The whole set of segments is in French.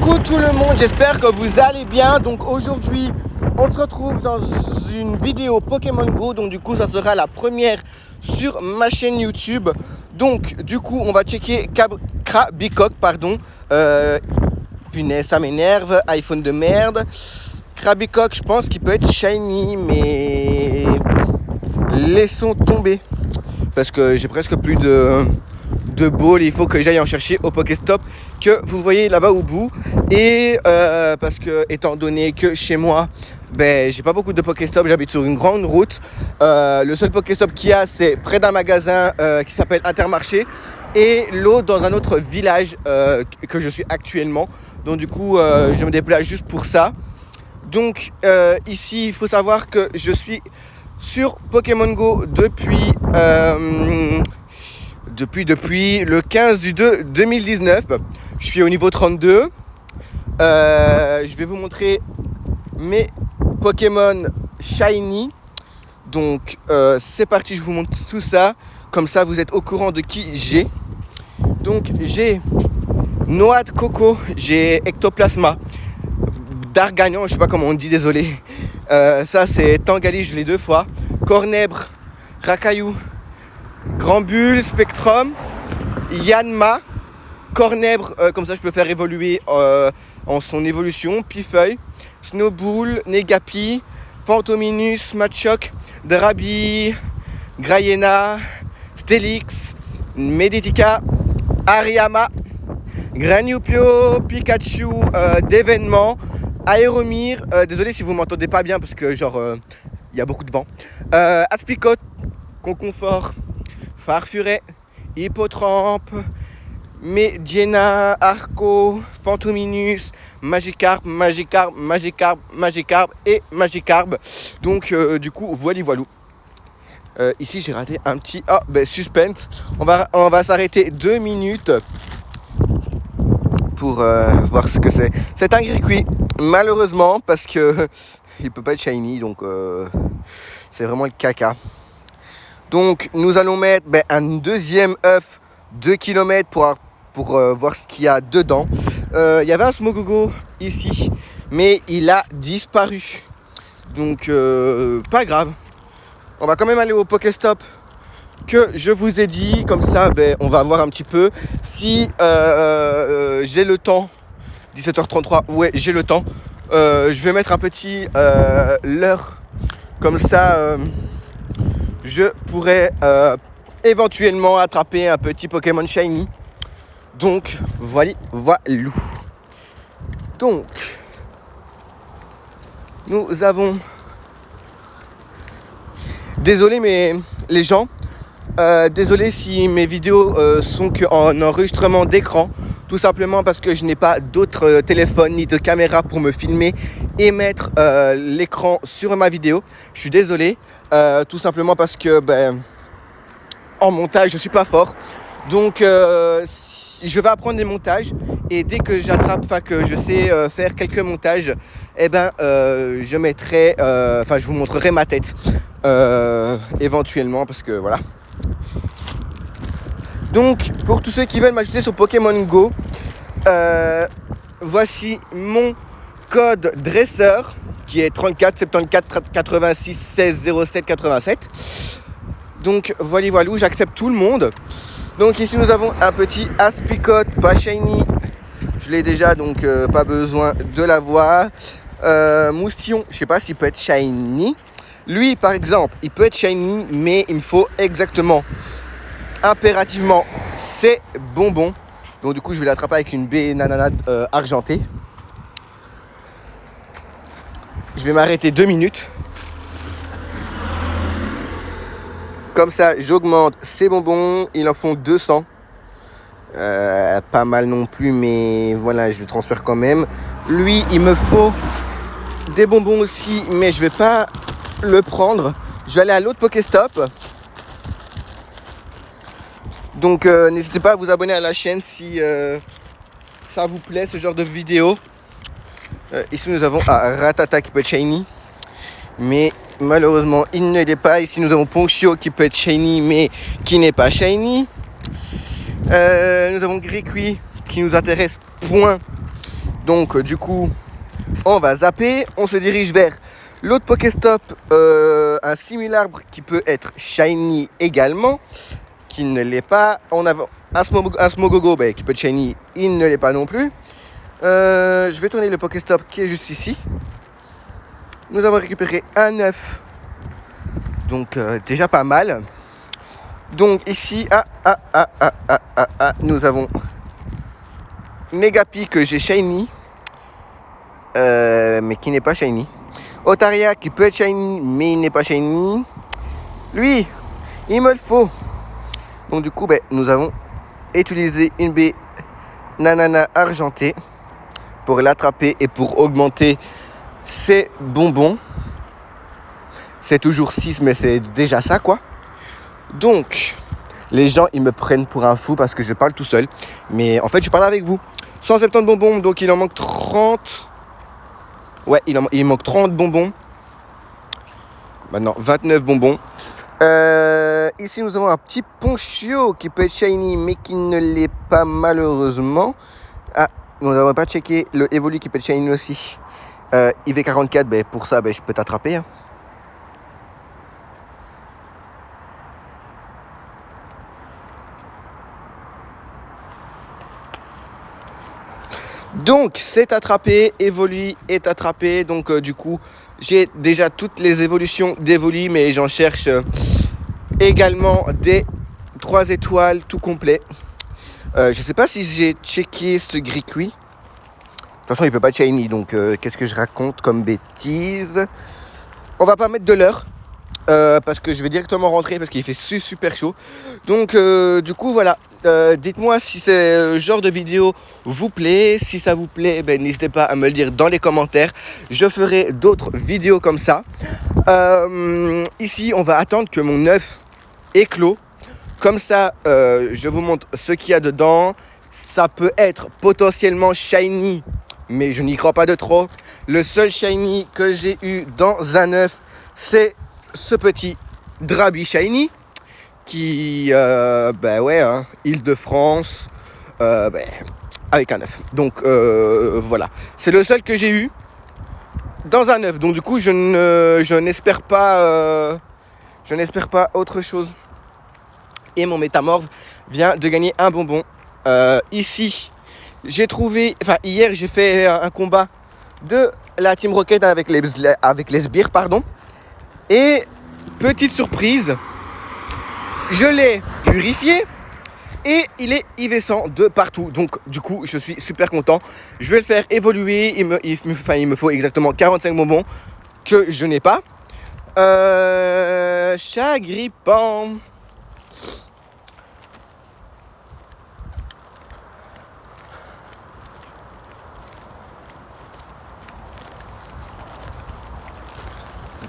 Coucou tout le monde, j'espère que vous allez bien. Donc aujourd'hui, on se retrouve dans une vidéo Pokémon Go. Donc du coup, ça sera la première sur ma chaîne YouTube. Donc du coup, on va checker Krabicock, pardon. Punaise, ça m'énerve, iPhone de merde. Krabicock, je pense qu'il peut être shiny, mais laissons tomber. Parce que j'ai presque plus de balles, il faut que j'aille en chercher au Pokéstop que vous voyez là-bas au bout. Et parce que étant donné que chez moi, j'ai pas beaucoup de Pokéstop, j'habite sur une grande route. Le seul Pokéstop qu'il y a, c'est près d'un magasin qui s'appelle Intermarché. Et l'autre dans un autre village que je suis actuellement. Donc du coup, je me déplace juste pour ça. Donc ici, il faut savoir que je suis sur Pokémon Go depuis le 15 du 2 2019. Je suis au niveau 32. Je vais vous montrer mes Pokémon Shiny. Donc c'est parti, je vous montre tout ça. Comme ça, vous êtes au courant de qui j'ai. Donc j'ai Noix de Coco, j'ai Ectoplasma, Dargagnon, je sais pas comment on dit, désolé. Ça c'est Tangali, je l'ai 2 fois. Cornèbre, Racaillou, Grand Bull, Spectrum, Yanma, Cornèbre, comme ça je peux faire évoluer en son évolution, Pifeuille, Snowbull, Negapi, Fantominus, Machoc, Drabi, Grayena, Stelix, Meditica, Ariama, Granupio, Pikachu, d'événements, Aéromir, désolé si vous m'entendez pas bien parce que il y a beaucoup de vent, Aspicote, Conconfort, Farfuret, Hippotrampe, Mediena, Arco, Fantominus, Magikarp et Magikarp. Donc du coup, voilou. Ici j'ai raté un petit suspense. On va s'arrêter 2 minutes pour voir ce que c'est. C'est un Griquis, malheureusement, parce que il peut pas être shiny, donc c'est vraiment le caca. Donc nous allons mettre un deuxième œuf 2 km pour voir ce qu'il y a dedans. Il y avait un Smogogo ici, mais il a disparu. Donc pas grave. On va quand même aller au Pokéstop que je vous ai dit. Comme ça, on va voir un petit peu si j'ai le temps. 17h33, ouais, j'ai le temps. Je vais mettre un petit l'heure. Comme ça, je pourrais éventuellement attraper un petit Pokémon Shiny. Donc, voilou. Donc, nous avons... Désolé mais les gens, désolé si mes vidéos sont qu'en enregistrement d'écran. Tout simplement parce que je n'ai pas d'autre téléphone ni de caméra pour me filmer et mettre l'écran sur ma vidéo. Je suis désolé, tout simplement parce que en montage je suis pas fort. Donc je vais apprendre des montages et dès que que je sais faire quelques montages, je mettrai, je vous montrerai ma tête éventuellement parce que voilà. Donc pour tous ceux qui veulent m'ajouter sur Pokémon Go, voici mon code dresseur qui est 34 74 86 16 07 87. Donc voilou, j'accepte tout le monde. Donc ici nous avons un petit Aspicote, pas shiny, je l'ai déjà donc pas besoin de l'avoir. Moustillon, je sais pas s'il peut être shiny. Lui par exemple, il peut être shiny, mais il me faut impérativement ces bonbons. Donc du coup je vais l'attraper avec une baie nananade argentée. Je vais m'arrêter 2 minutes. Comme ça, j'augmente ces bonbons. Ils en font 200. Pas mal non plus, mais voilà, je le transfère quand même. Lui, il me faut des bonbons aussi, mais je vais pas le prendre. Je vais aller à l'autre Pokéstop. Donc, n'hésitez pas à vous abonner à la chaîne si ça vous plaît, ce genre de vidéo. Ici, nous avons Rattata qui peut être shiny. Mais malheureusement il ne l'est pas. Ici nous avons Ponchio qui peut être shiny mais qui n'est pas shiny. Nous avons Griquis qui nous intéresse point Donc du coup, on va zapper. On se dirige vers l'autre Pokéstop, un simili-arbre qui peut être shiny également, qui ne l'est pas. On a un Smogogo qui peut être shiny, il ne l'est pas non plus. Je vais tourner le Pokéstop qui est juste ici. Nous avons récupéré un œuf, donc déjà pas mal. Donc ici, nous avons Megapi que j'ai shiny, mais qui n'est pas shiny. Otaria qui peut être shiny, mais il n'est pas shiny. Lui, il me le faut. Donc du coup, nous avons utilisé une baie Nanana argentée pour l'attraper et pour augmenter ses bonbons. C'est toujours 6, mais c'est déjà ça, quoi. Donc, les gens, ils me prennent pour un fou parce que je parle tout seul. Mais en fait, je parle avec vous. 170 bonbons, donc il en manque 30. Ouais, il manque 30 bonbons. Maintenant, 29 bonbons. Ici, nous avons un petit Ponchio qui peut être shiny, mais qui ne l'est pas malheureusement. Ah, nous n'avons pas checké le Evoli qui peut être shiny aussi. IV44, pour ça, je peux t'attraper. Hein. Donc c'est attrapé, Evoli est attrapé, donc du coup j'ai déjà toutes les évolutions d'Evoli, mais j'en cherche également des 3 étoiles tout complet. Je sais pas si j'ai checké ce Gricui. De toute façon il peut pas être shiny, donc qu'est-ce que je raconte comme bêtise. On va pas mettre de l'heure. Parce que je vais directement rentrer parce qu'il fait super chaud. Donc du coup voilà, dites-moi si ce genre de vidéo vous plaît. Si ça vous plaît, n'hésitez pas à me le dire dans les commentaires. Je ferai d'autres vidéos comme ça. Ici on va attendre que mon œuf éclot. Comme ça je vous montre ce qu'il y a dedans. Ça peut être potentiellement shiny, mais je n'y crois pas de trop. Le seul shiny que j'ai eu dans un œuf, c'est ce petit Drabi shiny qui, Île-de-France, avec un œuf. Donc voilà, c'est le seul que j'ai eu dans un œuf. Donc du coup, je n'espère pas autre chose. Et mon métamorphe vient de gagner un bonbon. Ici, j'ai trouvé, hier j'ai fait un combat de la Team Rocket avec les sbires, pardon. Et petite surprise, je l'ai purifié et il est ivescent de partout. Donc du coup, je suis super content. Je vais le faire évoluer. Il me faut exactement 45 bonbons que je n'ai pas. Chagrippant.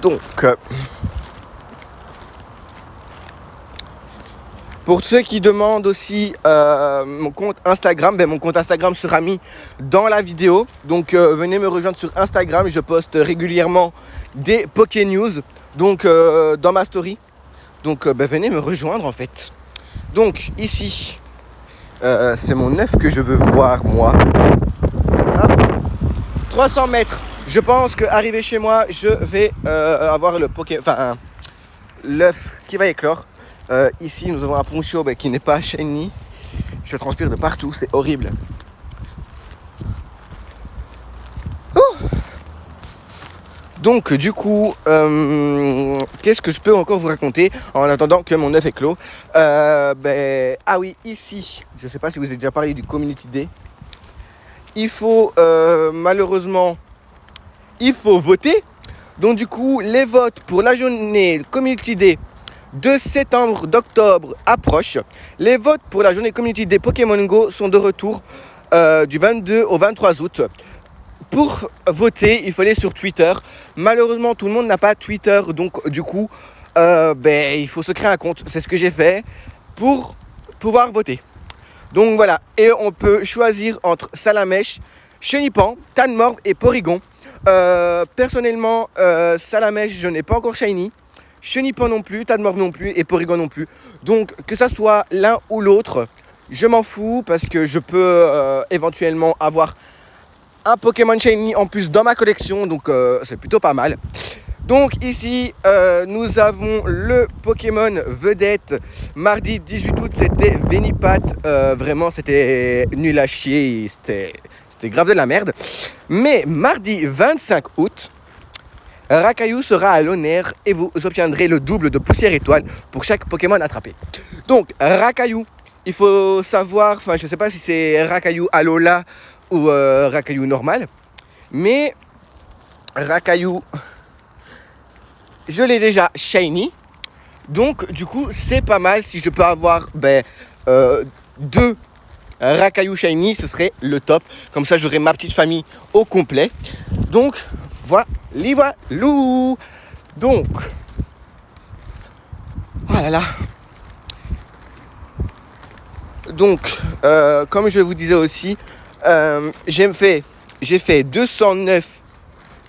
Donc, pour ceux qui demandent aussi mon compte Instagram, mon compte Instagram sera mis dans la vidéo. Donc, venez me rejoindre sur Instagram. Je poste régulièrement des Poké News donc, dans ma story. Donc, venez me rejoindre en fait. Donc, ici, c'est mon œuf que je veux voir, moi. Hop. 300 mètres. Je pense qu'arrivé chez moi, je vais avoir l'œuf qui va éclore. Ici, nous avons un Ponchio qui n'est pas shiny. Je transpire de partout, c'est horrible. Donc, du coup, qu'est-ce que je peux encore vous raconter en attendant que mon œuf éclot. Ah oui, ici, je ne sais pas si vous avez déjà parlé du Community Day. Il faut malheureusement... Il faut voter. Donc du coup, les votes pour la journée Community Day de septembre, d'octobre approchent. Les votes pour la journée Community Day Pokémon Go sont de retour du 22 au 23 août. Pour voter, il faut aller sur Twitter. Malheureusement, tout le monde n'a pas Twitter. Donc du coup, il faut se créer un compte. C'est ce que j'ai fait pour pouvoir voter. Donc voilà. Et on peut choisir entre Salamèche, Chenipan, Tanmorph et Porygon. Personnellement, Salamèche, je n'ai pas encore shiny. Chenipan non plus, Tanmorph non plus et Porygon non plus. Donc que ça soit l'un ou l'autre, je m'en fous parce que je peux éventuellement avoir un Pokémon Shiny en plus dans ma collection, donc c'est plutôt pas mal. Donc ici, nous avons le Pokémon vedette. Mardi 18 août, c'était Venipat. Vraiment, c'était nul à chier. C'était grave de la merde. Mais mardi 25 août, Rakayu sera à l'honneur et vous obtiendrez le double de poussière étoile pour chaque Pokémon attrapé. Donc, Rakayu, il faut savoir, enfin, je sais pas si c'est Rakayu Alola ou Rakayu normal, mais Rakayu, je l'ai déjà shiny, donc du coup c'est pas mal. Si je peux avoir deux Rakayu shiny, ce serait le top. Comme ça j'aurai ma petite famille au complet. Donc voilà, lou. Donc, ah là là. Donc, comme je vous disais aussi, j'ai fait 209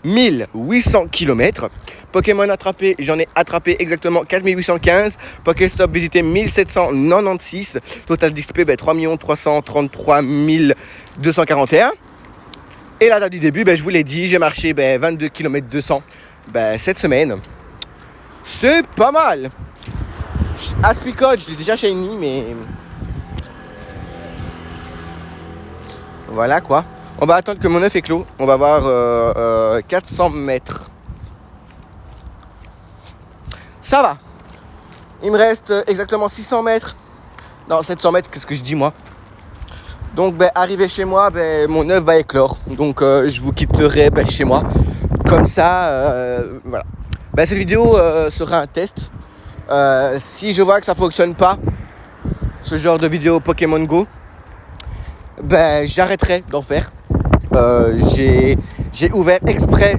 800 km. Pokémon attrapé, j'en ai attrapé exactement 4815. Pokéstop visité 1796. Total d'XP 3 333 241. Et la date du début, je vous l'ai dit, j'ai marché 22 km 200 cette semaine. C'est pas mal. Aspicot, je l'ai déjà shiny, mais voilà quoi. On va attendre que mon œuf éclose. On va voir 400 mètres. Ça va. Il me reste exactement 600 mètres. Non, 700 mètres, qu'est-ce que je dis moi. Donc arrivé chez moi, mon œuf va éclore. Donc je vous quitterai chez moi. Comme ça, voilà. Cette vidéo sera un test. Si je vois que ça ne fonctionne pas, ce genre de vidéo Pokémon Go, j'arrêterai d'en faire. J'ai ouvert exprès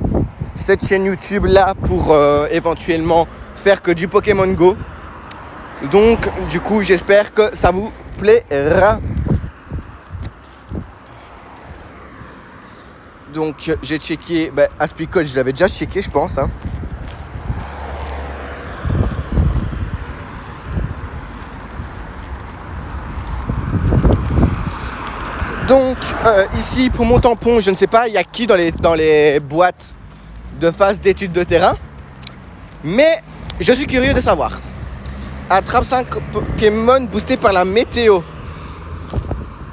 cette chaîne YouTube là pour éventuellement faire que du Pokémon Go. Donc du coup j'espère que ça vous plaira. Donc j'ai checké Aspicot, je l'avais déjà checké je pense hein. Donc ici pour mon tampon, je ne sais pas il y a qui dans les boîtes de phase d'études de terrain, mais je suis curieux de savoir. Attrape 5 Pokémon boostés par la météo.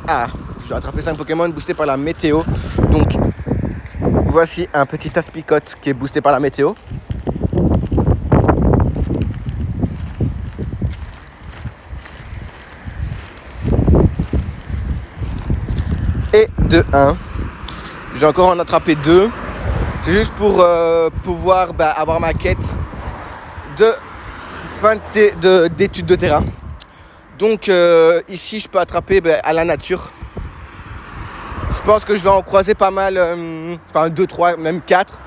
Ah, je dois attraper 5 Pokémon boostés par la météo. Donc voici un petit Aspicot qui est boosté par la météo. Et de 1. J'ai encore en attrapé 2. C'est juste pour pouvoir avoir ma quête de fin d'études de terrain. Donc ici je peux attraper à la nature. Je pense que je vais en croiser pas mal, 2, 3, même 4,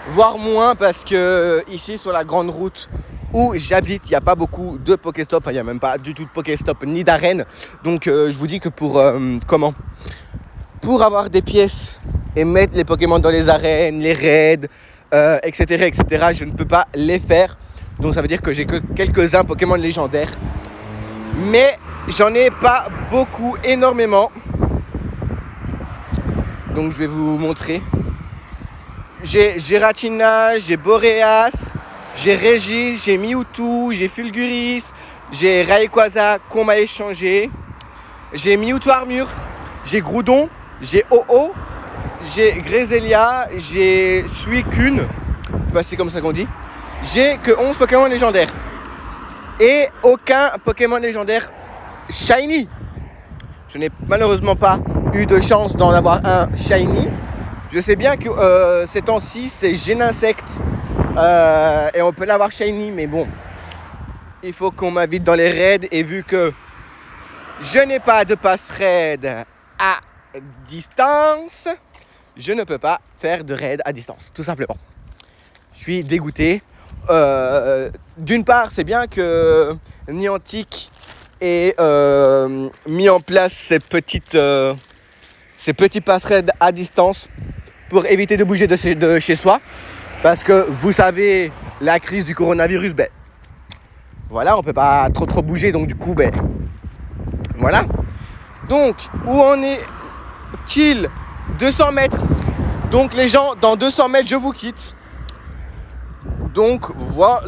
voire moins, parce que ici sur la grande route où j'habite, il n'y a pas beaucoup de Pokéstop, il n'y a même pas du tout de Pokéstop ni d'arène. Donc je vous dis que pour avoir des pièces et mettre les Pokémon dans les arènes, les raids, etc., je ne peux pas les faire. Donc ça veut dire que j'ai que quelques-uns Pokémon légendaires. Mais j'en ai pas beaucoup, énormément. Donc je vais vous montrer. J'ai Giratina, j'ai Boreas, j'ai Régis, j'ai Mewtwo, j'ai Fulguris, j'ai Rayquaza qu'on m'a échangé. J'ai Mewtwo Armure, j'ai Groudon, j'ai Ho-Oh, j'ai Gréselia, j'ai Suicune, je sais pas si c'est comme ça qu'on dit. J'ai que 11 Pokémon légendaires. Et aucun Pokémon légendaire shiny. Je n'ai malheureusement pas eu de chance d'en avoir un shiny. Je sais bien que ces temps-ci, c'est Géninsect. Et on peut l'avoir shiny, mais bon. Il faut qu'on m'invite dans les raids. Et vu que je n'ai pas de pass raid à distance, je ne peux pas faire de raid à distance, tout simplement. Je suis dégoûté. D'une part, c'est bien que Niantic ait mis en place ces petits pass raids à distance pour éviter de bouger de chez soi. Parce que vous savez, la crise du coronavirus, voilà, on peut pas trop bouger, donc du coup, voilà. Donc, où en est-il 200 mètres. Donc les gens, dans 200 mètres, je vous quitte. Donc voilà.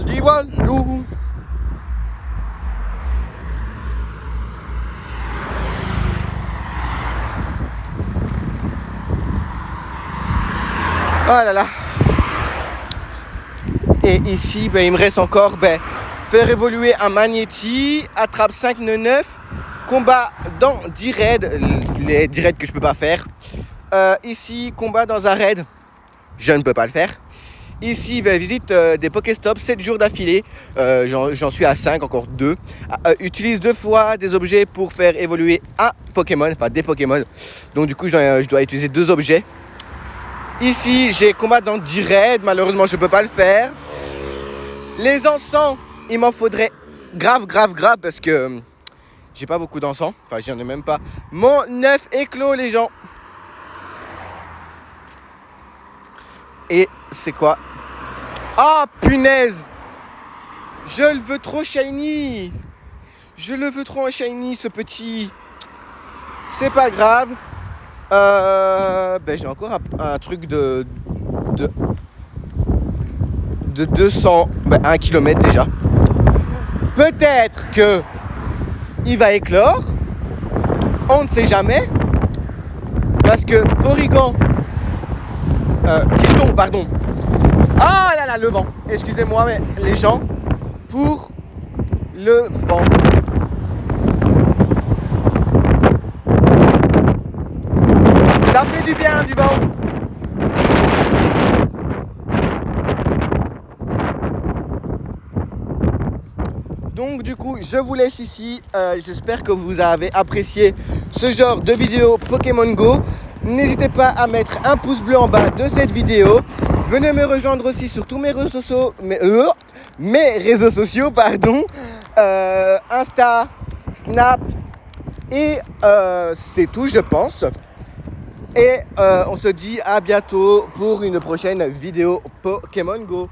Ah là là. Et ici, il me reste encore faire évoluer un Magnéti, attrape 5 nœuds 9, combat dans 10 raids, les 10 raids que je peux pas faire. Ici, combat dans un raid, je ne peux pas le faire. Ici, visite des Pokéstops, 7 jours d'affilée, j'en suis à 5, encore 2. Utilise 2 fois des objets pour faire évoluer un Pokémon, enfin des Pokémon. Donc du coup, je dois utiliser 2 objets. Ici, j'ai combat dans 10 raids, malheureusement, je ne peux pas le faire. Les encens, il m'en faudrait grave, parce que j'ai pas beaucoup d'encens. Enfin, j'en ai même pas. Mon 9 éclos, les gens. Et c'est quoi? Ah, punaise! Je le veux trop shiny! Je le veux trop en shiny, ce petit. C'est pas grave. J'ai encore un truc de 200, 1 km déjà. Peut-être que il va éclore. On ne sait jamais. Parce que Porygon, Tilton, pardon. Ah là là, le vent. Excusez-moi, mais les gens, pour le vent. Ça fait du bien, du vent. Donc du coup, je vous laisse ici. J'espère que vous avez apprécié ce genre de vidéo Pokémon Go. N'hésitez pas à mettre un pouce bleu en bas de cette vidéo. Venez me rejoindre aussi sur tous mes réseaux sociaux, Insta, Snap et c'est tout, je pense. Et on se dit à bientôt pour une prochaine vidéo Pokémon Go.